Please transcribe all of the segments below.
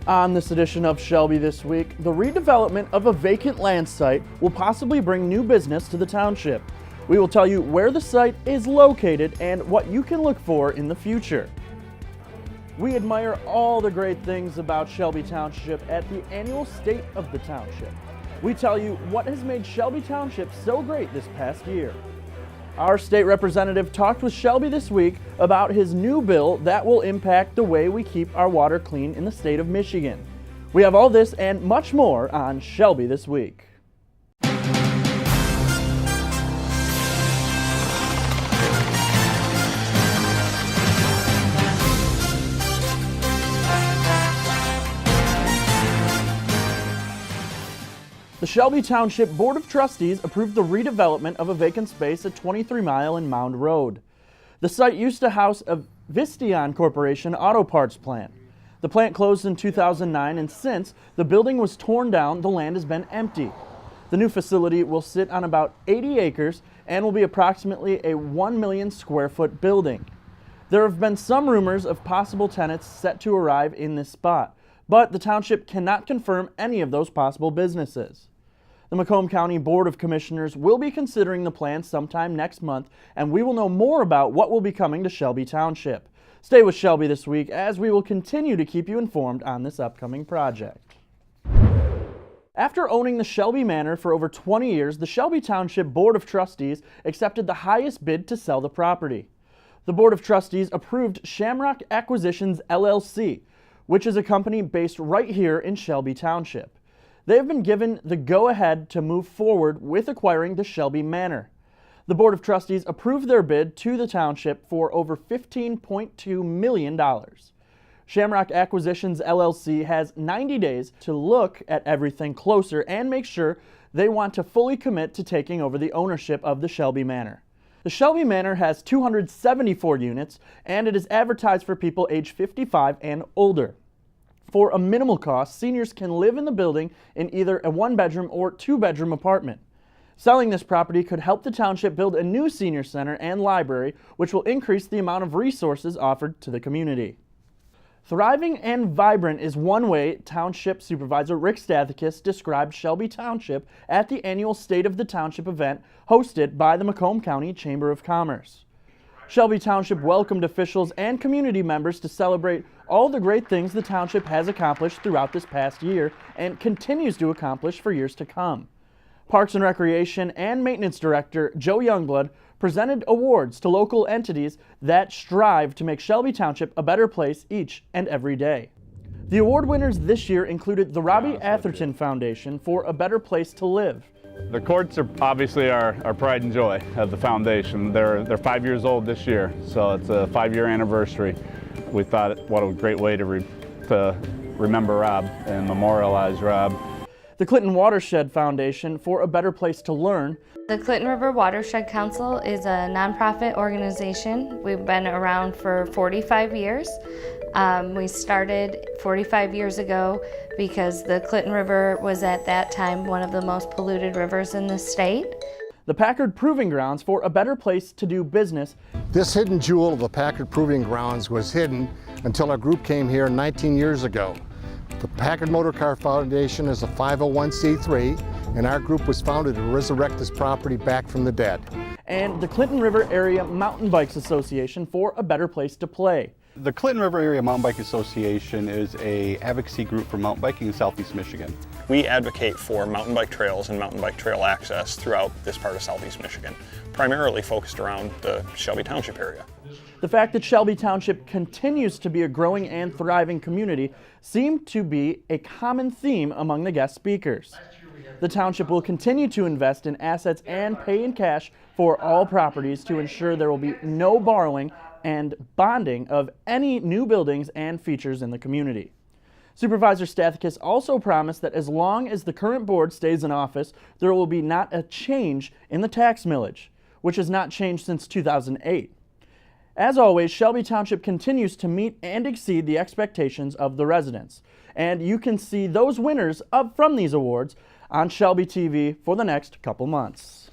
On this edition of Shelby This Week, the redevelopment of a vacant land site will possibly bring new business to the township. We will tell you where the site is located and what you can look for in the future. We admire all the great things about Shelby Township at the annual State of the Township. We tell you what has made Shelby Township so great this past year. Our state representative talked with Shelby this week about his new bill that will impact the way we keep our water clean in the state of Michigan. We have all this and much more on Shelby This Week. The Shelby Township Board of Trustees approved the redevelopment of a vacant space at 23 Mile and Mound Road. The site used to house a Visteon Corporation auto parts plant. The plant closed in 2009, and since the building was torn down, the land has been empty. The new facility will sit on about 80 acres and will be approximately a 1 million square foot building. There have been some rumors of possible tenants set to arrive in this spot, but the township cannot confirm any of those possible businesses. The Macomb County Board of Commissioners will be considering the plan sometime next month, and we will know more about what will be coming to Shelby Township. Stay with Shelby this week as we will continue to keep you informed on this upcoming project. After owning the Shelby Manor for over 20 years, the Shelby Township Board of Trustees accepted the highest bid to sell the property. The Board of Trustees approved Shamrock Acquisitions LLC, which is a company based right here in Shelby Township. They have been given the go-ahead to move forward with acquiring the Shelby Manor. The Board of Trustees approved their bid to the township for over $15.2 million. Shamrock Acquisitions LLC has 90 days to look at everything closer and make sure they want to fully commit to taking over the ownership of the Shelby Manor. The Shelby Manor has 274 units, and it is advertised for people age 55 and older. For a minimal cost, seniors can live in the building in either a one-bedroom or two-bedroom apartment. Selling this property could help the township build a new senior center and library, which will increase the amount of resources offered to the community. Thriving and vibrant is one way Township Supervisor Rick Stathakis described Shelby Township at the annual State of the Township event hosted by the Macomb County Chamber of Commerce. Shelby Township welcomed officials and community members to celebrate all the great things the township has accomplished throughout this past year and continues to accomplish for years to come. Parks and Recreation and Maintenance Director Joe Youngblood presented awards to local entities that strive to make Shelby Township a better place each and every day. The award winners this year included the Robbie Atherton Foundation for a better place to live. The courts are obviously our pride and joy of the foundation. They're 5 years old this year, so it's a 5-year anniversary. We thought what a great way to remember Rob and memorialize Rob. The Clinton Watershed Foundation for a better place to learn. The Clinton River Watershed Council is a nonprofit organization. We've been around for 45 years. We started 45 years ago because the Clinton River was at that time one of the most polluted rivers in the state. The Packard Proving Grounds for a better place to do business. This hidden jewel of the Packard Proving Grounds was hidden until our group came here 19 years ago. The Packard Motor Car Foundation is a 501c3, and our group was founded to resurrect this property back from the dead. And the Clinton River Area Mountain Bikes Association for a better place to play. The Clinton River Area Mountain Bike Association is an advocacy group for mountain biking in Southeast Michigan. We advocate for mountain bike trails and mountain bike trail access throughout this part of Southeast Michigan, primarily focused around the Shelby Township area. The fact that Shelby Township continues to be a growing and thriving community seemed to be a common theme among the guest speakers. The township will continue to invest in assets and pay in cash for all properties to ensure there will be no borrowing and bonding of any new buildings and features in the community. Supervisor Stathakis also promised that as long as the current board stays in office, there will be not a change in the tax millage, which has not changed since 2008. As always, Shelby Township continues to meet and exceed the expectations of the residents, and you can see those winners from these awards on Shelby TV for the next couple months.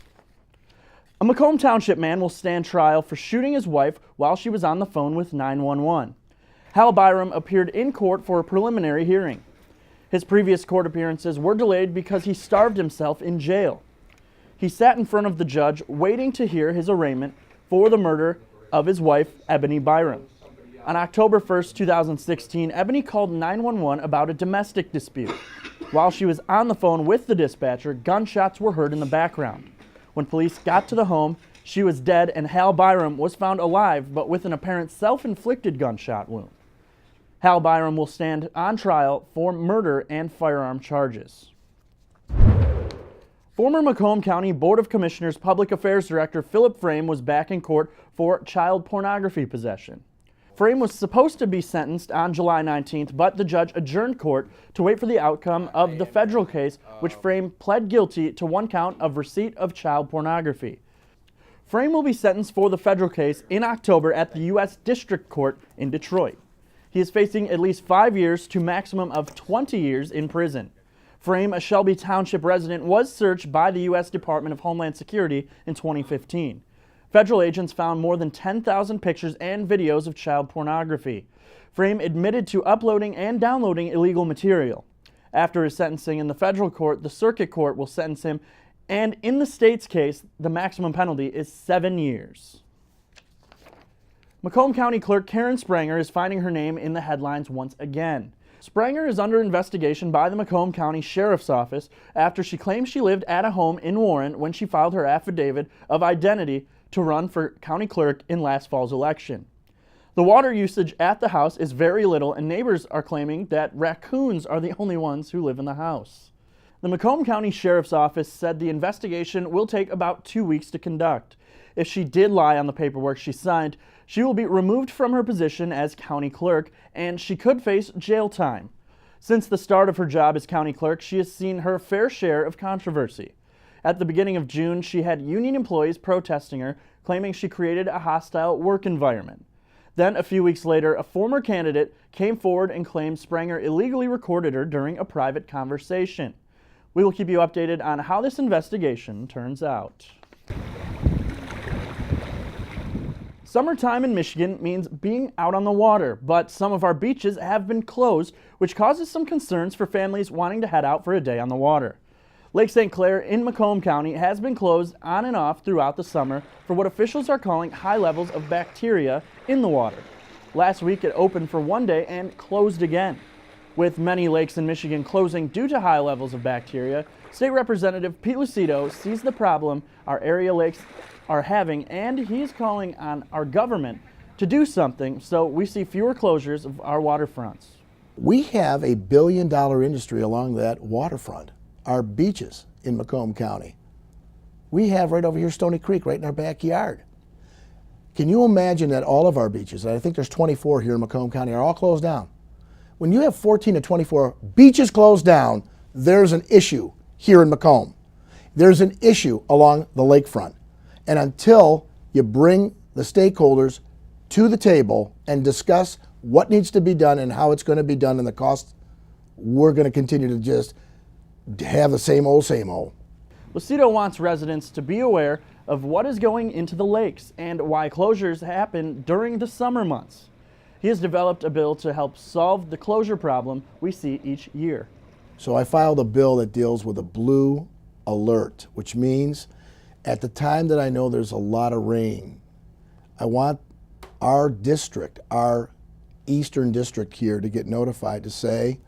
A Macomb Township man will stand trial for shooting his wife while she was on the phone with 911. Hal Byram appeared in court for a preliminary hearing. His previous court appearances were delayed because he starved himself in jail. He sat in front of the judge waiting to hear his arraignment for the murder of his wife, Ebony Byram. On October 1st, 2016, Ebony called 911 about a domestic dispute. While she was on the phone with the dispatcher, gunshots were heard in the background. When police got to the home, she was dead and Hal Byram was found alive, but with an apparent self-inflicted gunshot wound. Hal Byram will stand on trial for murder and firearm charges. Former Macomb County Board of Commissioners Public Affairs Director Phillip Frame was back in court for child pornography possession. Frame was supposed to be sentenced on July 19th, but the judge adjourned court to wait for the outcome of the federal case, which Frame pled guilty to 1 count of receipt of child pornography. Frame will be sentenced for the federal case in October at the U.S. District Court in Detroit. He is facing at least 5 years to maximum of 20 years in prison. Frame, a Shelby Township resident, was searched by the U.S. Department of Homeland Security in 2015. Federal agents found more than 10,000 pictures and videos of child pornography. Frame admitted to uploading and downloading illegal material. After his sentencing in the federal court, the circuit court will sentence him, and in the state's case, the maximum penalty is 7 years. Macomb County Clerk Karen Spranger is finding her name in the headlines once again. Spranger is under investigation by the Macomb County Sheriff's Office after she claims she lived at a home in Warren when she filed her affidavit of identity to run for county clerk in last fall's election. The water usage at the house is very little, and neighbors are claiming that raccoons are the only ones who live in the house. The Macomb County Sheriff's Office said the investigation will take about 2 weeks to conduct. If she did lie on the paperwork she signed, she will be removed from her position as county clerk, and she could face jail time. Since the start of her job as county clerk, she has seen her fair share of controversy. At the beginning of June, she had union employees protesting her, claiming she created a hostile work environment. Then, a few weeks later, a former candidate came forward and claimed Spranger illegally recorded her during a private conversation. We will keep you updated on how this investigation turns out. Summertime in Michigan means being out on the water, but some of our beaches have been closed, which causes some concerns for families wanting to head out for a day on the water. Lake St. Clair in Macomb County has been closed on and off throughout the summer for what officials are calling high levels of bacteria in the water. Last week it opened for 1 day and closed again. With many lakes in Michigan closing due to high levels of bacteria, State Representative Pete Lucido sees the problem our area lakes are having, and he's calling on our government to do something so we see fewer closures of our waterfronts. We have a $1 billion industry along that waterfront. Our beaches in Macomb County. We have right over here Stony Creek, right in our backyard. Can you imagine that all of our beaches, and I think there's 24 here in Macomb County, are all closed down? When you have 14 to 24 beaches closed down, there's an issue here in Macomb. There's an issue along the lakefront. And until you bring the stakeholders to the table and discuss what needs to be done and how it's going to be done and the cost, we're going to continue to just have the same old, same old. Lucido wants residents to be aware of what is going into the lakes and why closures happen during the summer months. He has developed a bill to help solve the closure problem we see each year. So I filed a bill that deals with a blue alert, which means at the time that I know there's a lot of rain, I want our district, our eastern district here, to get notified to say,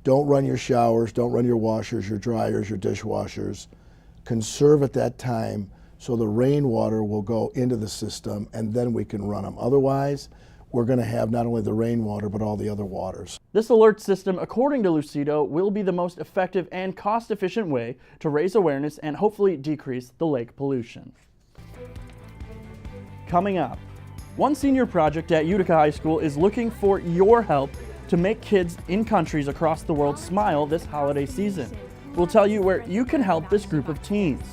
don't run your showers, don't run your washers, your dryers, your dishwashers. Conserve at that time so the rainwater will go into the system and then we can run them. Otherwise, we're going to have not only the rainwater but all the other waters. This alert system, according to Lucido, will be the most effective and cost-efficient way to raise awareness and hopefully decrease the lake pollution. Coming up, one senior project at Utica High School is looking for your help to make kids in countries across the world smile this holiday season. We'll tell you where you can help this group of teens.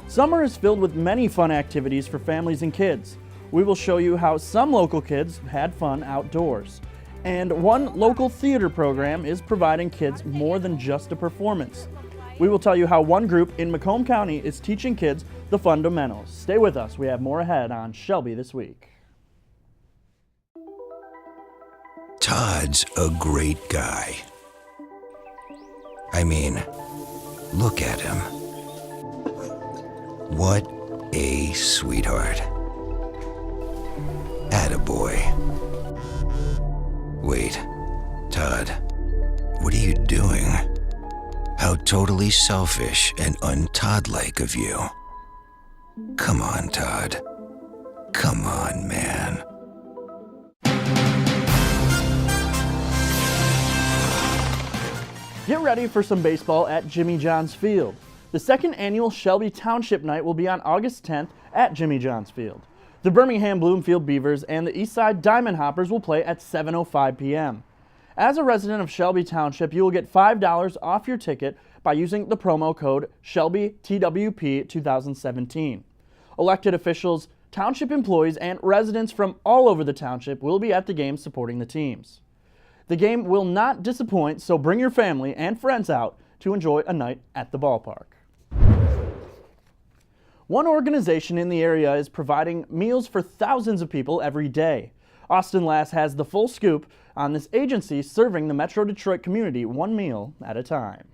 Summer is filled with many fun activities for families and kids. We will show you how some local kids had fun outdoors. And one local theater program is providing kids more than just a performance. We will tell you how one group in Macomb County is teaching kids the fundamentals. Stay with us. We have more ahead on Shelby This Week. Todd's a great guy. I mean, look at him. What a sweetheart. Attaboy. Wait, Todd, what are you doing? How totally selfish and un-Todd-like of you. Come on, Todd. Come on, man. Get ready for some baseball at Jimmy John's Field. The second annual Shelby Township Night will be on August 10th at Jimmy John's Field. The Birmingham Bloomfield Beavers and the Eastside Diamond Hoppers will play at 7:05 p.m. As a resident of Shelby Township, you will get $5 off your ticket by using the promo code ShelbyTWP2017. Elected officials, township employees, and residents from all over the township will be at the game supporting the teams. The game will not disappoint, so bring your family and friends out to enjoy a night at the ballpark. One organization in the area is providing meals for thousands of people every day. Austin Lass has the full scoop on this agency serving the Metro Detroit community one meal at a time.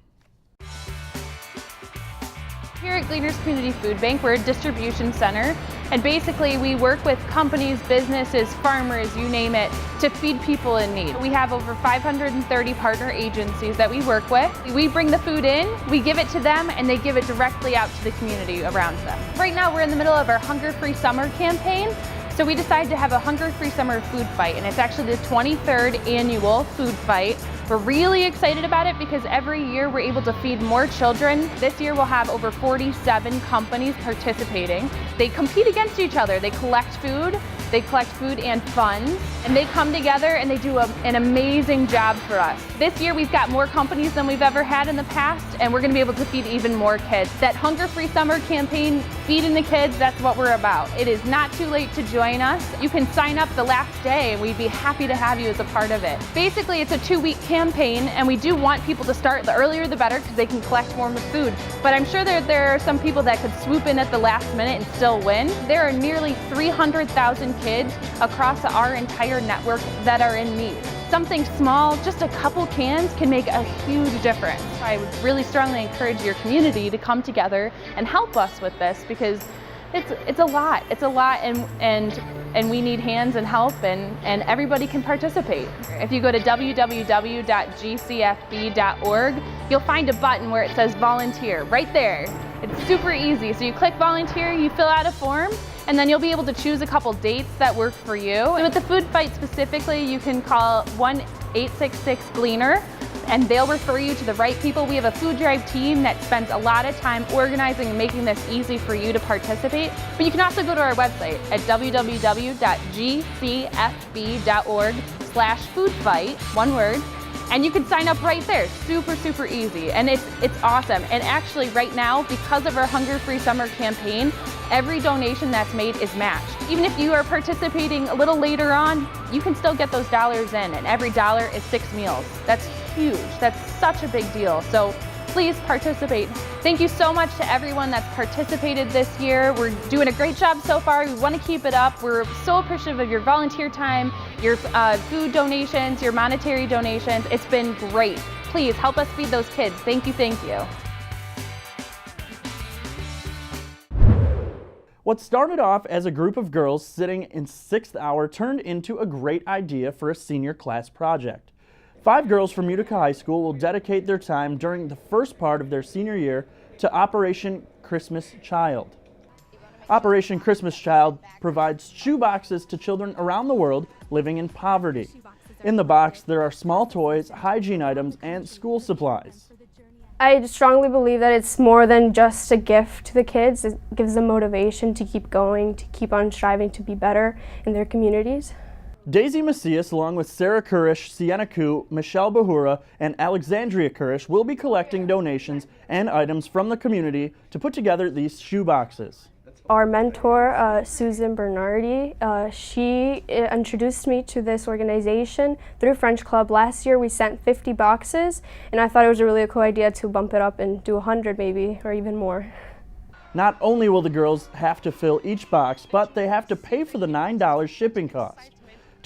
Here at Gleaners Community Food Bank, we're a distribution center, and basically we work with companies, businesses, farmers, you name it, to feed people in need. We have over 530 partner agencies that we work with. We bring the food in, we give it to them, and they give it directly out to the community around them. Right now we're in the middle of our Hunger Free Summer campaign, so we decided to have a Hunger Free Summer food fight, and it's actually the 23rd annual food fight. We're really excited about it because every year we're able to feed more children. This year we'll have over 47 companies participating. They compete against each other. They collect food and funds, and they come together and they do an amazing job for us. This year we've got more companies than we've ever had in the past, and we're gonna be able to feed even more kids. That Hunger Free Summer campaign, feeding the kids, that's what we're about. It is not too late to join us. You can sign up the last day and we'd be happy to have you as a part of it. Basically, it's a 2-week campaign, and we do want people to start, the earlier the better, because they can collect more food. But I'm sure there are some people that could swoop in at the last minute and still win. There are nearly 300,000 kids across our entire network that are in need. Something small, just a couple cans, can make a huge difference. I would really strongly encourage your community to come together and help us with this, because it's a lot. It's a lot, and we need hands and help, and everybody can participate. If you go to www.gcfb.org, you'll find a button where it says volunteer right there. It's super easy. So you click volunteer, you fill out a form, and then you'll be able to choose a couple dates that work for you. And with the food fight specifically, you can call 1-866-GLEANER, and they'll refer you to the right people. We have a food drive team that spends a lot of time organizing and making this easy for you to participate. But you can also go to our website at www.gcfb.org/foodfight, one word, and you can sign up right there. Super, super easy, and it's awesome. And actually right now, because of our Hunger Free Summer campaign, every donation that's made is matched. Even if you are participating a little later on, you can still get those dollars in, and every dollar is 6 meals. That's huge. That's such a big deal. So please participate. Thank you so much to everyone that's participated this year. We're doing a great job so far. We want to keep it up. We're so appreciative of your volunteer time, your food donations, your monetary donations. It's been great. Please help us feed those kids. Thank you, thank you. What started off as a group of girls sitting in 6th hour turned into a great idea for a senior class project. 5 girls from Utica High School will dedicate their time during the first part of their senior year to Operation Christmas Child. Operation Christmas Child provides shoe boxes to children around the world living in poverty. In the box, there are small toys, hygiene items, and school supplies. I strongly believe that it's more than just a gift to the kids. It gives them motivation to keep going, to keep on striving to be better in their communities. Daisy Macias, along with Sarah Kurish, Sienna Koo, Michelle Bahura, and Alexandria Kurish, will be collecting donations and items from the community to put together these shoe boxes. Our mentor, Susan Bernardi, she introduced me to this organization through French Club. Last year we sent 50 boxes, and I thought it was a really cool idea to bump it up and do 100 maybe, or even more. Not only will the girls have to fill each box, but they have to pay for the $9 shipping cost.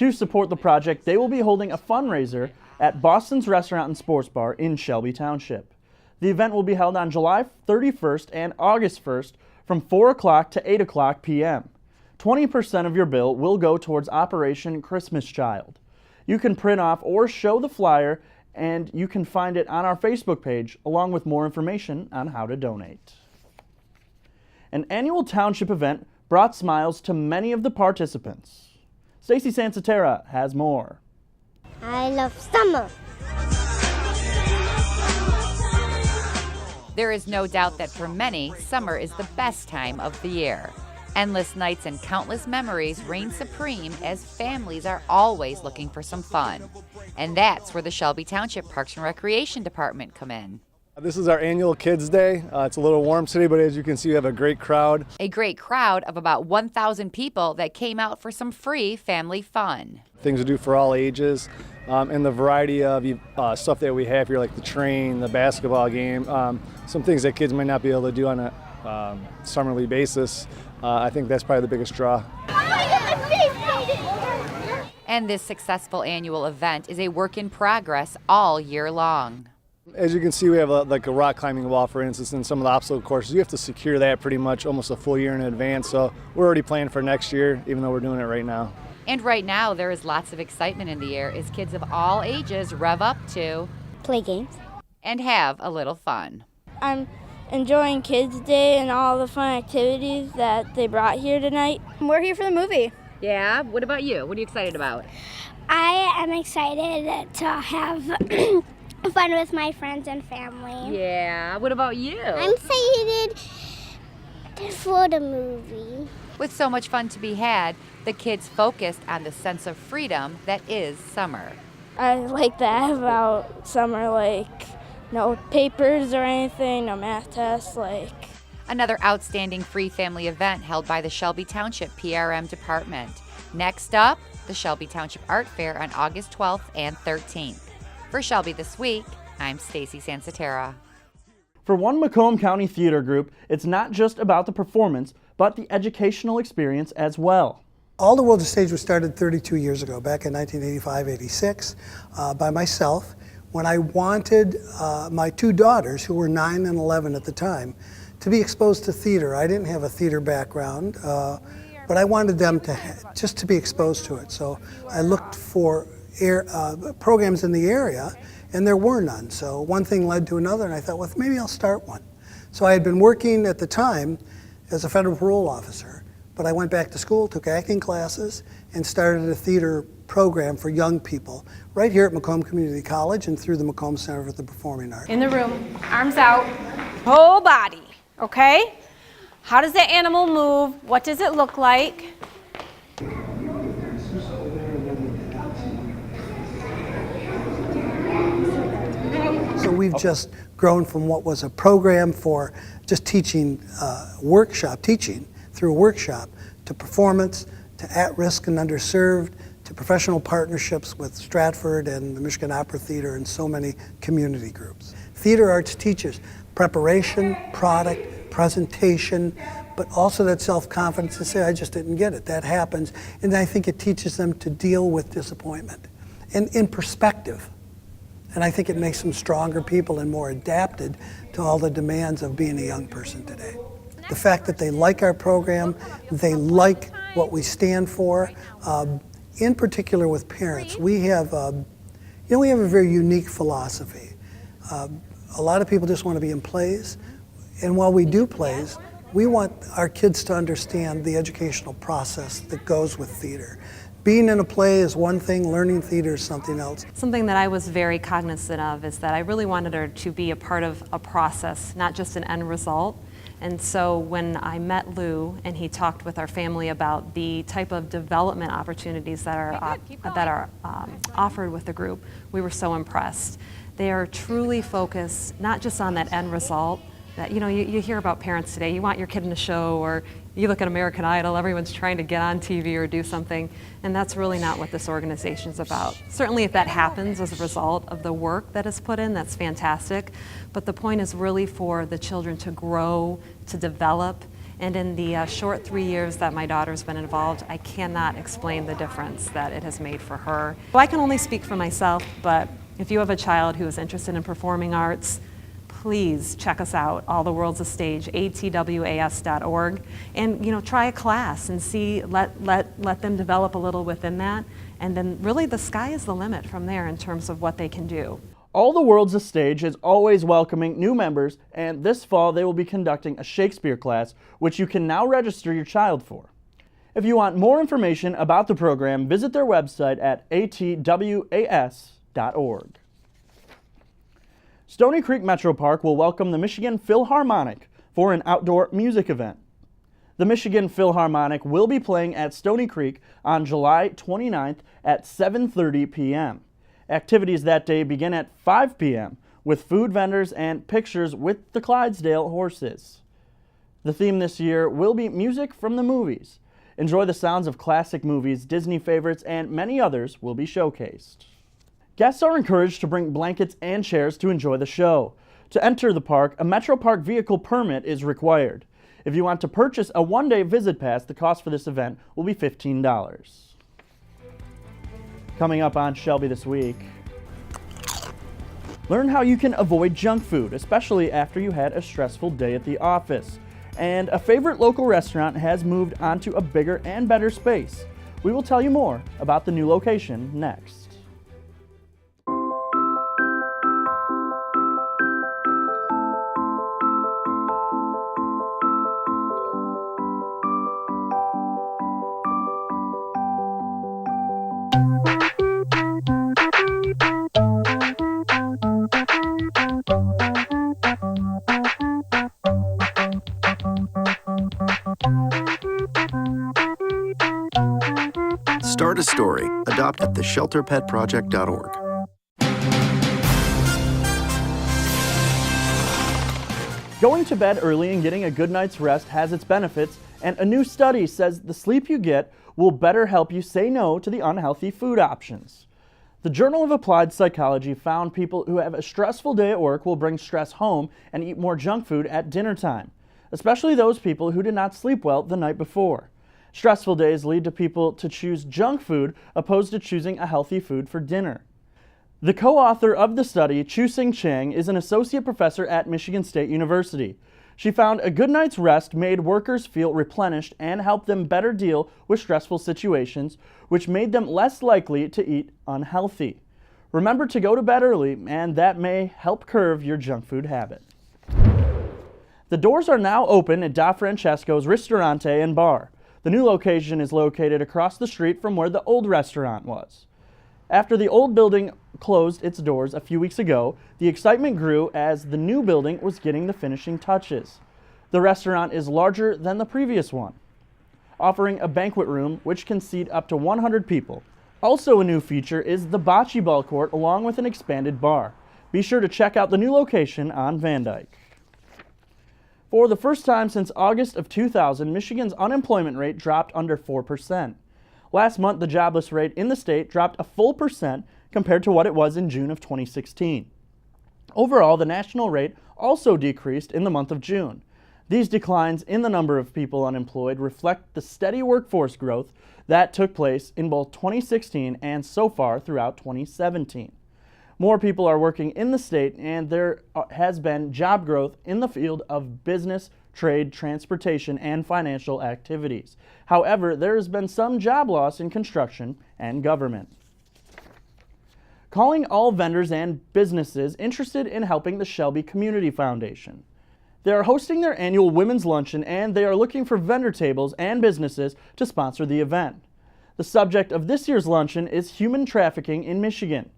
To support the project, they will be holding a fundraiser at Boston's Restaurant and Sports Bar in Shelby Township. The event will be held on July 31st and August 1st from 4 o'clock to 8 o'clock p.m. 20% of your bill will go towards Operation Christmas Child. You can print off or show the flyer, and you can find it on our Facebook page along with more information on how to donate. An annual township event brought smiles to many of the participants. Stacy Sansatera has more. I love summer. There is no doubt that for many, summer is the best time of the year. Endless nights and countless memories reign supreme as families are always looking for some fun. And that's where the Shelby Township Parks and Recreation Department come in. This is our annual Kids Day. It's a little warm today, but as you can see, we have a great crowd. A great crowd of about 1,000 people that came out for some free family fun. Things to do for all ages, and the variety of stuff that we have here, like the train, the basketball game, some things that kids might not be able to do on a summerly basis. I think that's probably the biggest draw. And this successful annual event is a work in progress all year long. As you can see, we have like a rock climbing wall, for instance, and some of the obstacle courses. You have to secure that pretty much almost a full year in advance, so we're already planning for next year, even though we're doing it right now. And right now, there is lots of excitement in the air as kids of all ages rev up to Play games. And have a little fun. I'm enjoying Kids Day and all the fun activities that they brought here tonight. We're here for the movie. Yeah, what about you? What are you excited about? I am excited to have fun with my friends and family. Yeah, what about you? I'm excited for the movie. With so much fun to be had, the kids focused on the sense of freedom that is summer. I like that about summer, like no papers or anything, no math tests, Another outstanding free family event held by the Shelby Township PRM department. Next up, the Shelby Township Art Fair on August 12th and 13th. For Shelby This Week, I'm Stacy Sansatera. For one Macomb County theater group, it's not just about the performance, but the educational experience as well. All the World of Stage was started 32 years ago, back in 1985-86, by myself, when I wanted my two daughters, who were 9 and 11 at the time, to be exposed to theater. I didn't have a theater background, but I wanted them to just to be exposed to it. So I looked for programs in the area, and there were none. So one thing led to another, and I thought, well, maybe I'll start one. So I had been working at the time as a federal parole officer, but I went back to school, took acting classes, and started a theater program for young people right here at Macomb Community College and through the Macomb Center for the Performing Arts. In the room, arms out, whole body, okay? How does that animal move? What does it look like? So we've just grown from what was a program for just teaching, teaching through a workshop, to performance, to at-risk and underserved, to professional partnerships with Stratford and the Michigan Opera Theater and so many community groups. Theater arts teaches preparation, product, presentation, but also that self-confidence to say, I just didn't get it. That happens. And I think it teaches them to deal with disappointment and in perspective. And I think it makes them stronger people and more adapted to all the demands of being a young person today. The fact that they like our program, they like what we stand for, in particular with parents. We have a very unique philosophy. A lot of people just want to be in plays, and while we do plays, we want our kids to understand the educational process that goes with theater. Being in a play is one thing, learning theater is something else. Something that I was very cognizant of is that I really wanted her to be a part of a process, not just an end result. And so when I met Lou and he talked with our family about the type of development opportunities that are offered with the group, we were so impressed. They are truly focused not just on that end result. That, you hear about parents today, you want your kid in a show, or you look at American Idol, everyone's trying to get on TV or do something, and that's really not what this organization is about. Certainly if that happens as a result of the work that is put in, that's fantastic, but the point is really for the children to grow, to develop, And in the short 3 years that my daughter's been involved, I cannot explain the difference that it has made for her. Well, I can only speak for myself, but if you have a child who is interested in performing arts, please check us out, All the World's a Stage, atwas.org, and try a class and see, let them develop a little within that, and then really the sky is the limit from there in terms of what they can do. All the World's a Stage is always welcoming new members, and this fall they will be conducting a Shakespeare class, which you can now register your child for. If you want more information about the program, visit their website at atwas.org. Stony Creek Metro Park will welcome the Michigan Philharmonic for an outdoor music event. The Michigan Philharmonic will be playing at Stony Creek on July 29th at 7:30 p.m. Activities that day begin at 5 p.m. with food vendors and pictures with the Clydesdale horses. The theme this year will be music from the movies. Enjoy the sounds of classic movies, Disney favorites, and many others will be showcased. Guests are encouraged to bring blankets and chairs to enjoy the show. To enter the park, a Metro Park vehicle permit is required. If you want to purchase a one-day visit pass, the cost for this event will be $15. Coming up on Shelby This Week, learn how you can avoid junk food, especially after you had a stressful day at the office. And a favorite local restaurant has moved onto a bigger and better space. We will tell you more about the new location next. Start a story. Adopt at theshelterpetproject.org. Going to bed early and getting a good night's rest has its benefits, and a new study says the sleep you get will better help you say no to the unhealthy food options. The Journal of Applied Psychology found people who have a stressful day at work will bring stress home and eat more junk food at dinner time, especially those people who did not sleep well the night before. Stressful days lead to people to choose junk food opposed to choosing a healthy food for dinner. The co-author of the study, Chu-Sing Chang, is an associate professor at Michigan State University. She found a good night's rest made workers feel replenished and helped them better deal with stressful situations, which made them less likely to eat unhealthy. Remember to go to bed early, and that may help curb your junk food habit. The doors are now open at Da Francescos Ristorante and Bar. The new location is located across the street from where the old restaurant was. After the old building closed its doors a few weeks ago, the excitement grew as the new building was getting the finishing touches. The restaurant is larger than the previous one, offering a banquet room which can seat up to 100 people. Also a new feature is the bocce ball court along with an expanded bar. Be sure to check out the new location on Van Dyke. For the first time since August of 2000, Michigan's unemployment rate dropped under 4%. Last month, the jobless rate in the state dropped a full percent compared to what it was in June of 2016. Overall, the national rate also decreased in the month of June. These declines in the number of people unemployed reflect the steady workforce growth that took place in both 2016 and so far throughout 2017. More people are working in the state, and there has been job growth in the field of business, trade, transportation, and financial activities. However, there has been some job loss in construction and government. Calling all vendors and businesses interested in helping the Shelby Community Foundation. They are hosting their annual Women's Luncheon, and they are looking for vendor tables and businesses to sponsor the event. The subject of this year's luncheon is human trafficking in Michigan.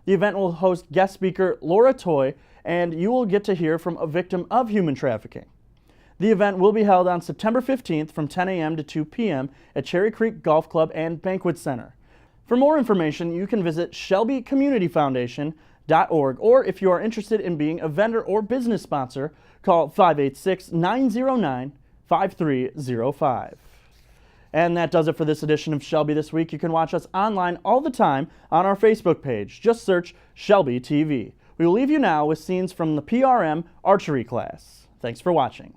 The event will host guest speaker Laura Toy, and you will get to hear from a victim of human trafficking. The event will be held on September 15th from 10 a.m. to 2 p.m. at Cherry Creek Golf Club and Banquet Center. For more information, you can visit ShelbyCommunityFoundation.org, or if you are interested in being a vendor or business sponsor, call 586-909-5305. And that does it for this edition of Shelby This Week. You can watch us online all the time on our Facebook page. Just search Shelby TV. We will leave you now with scenes from the PRM archery class. Thanks for watching.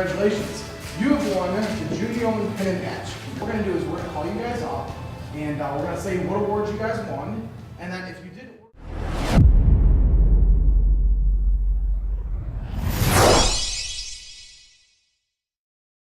congratulations. You have won the Judy Yeoman Pin and Patch. What we're going to do is we're going to call you guys up, and we're going to say what awards you guys won, and then if you did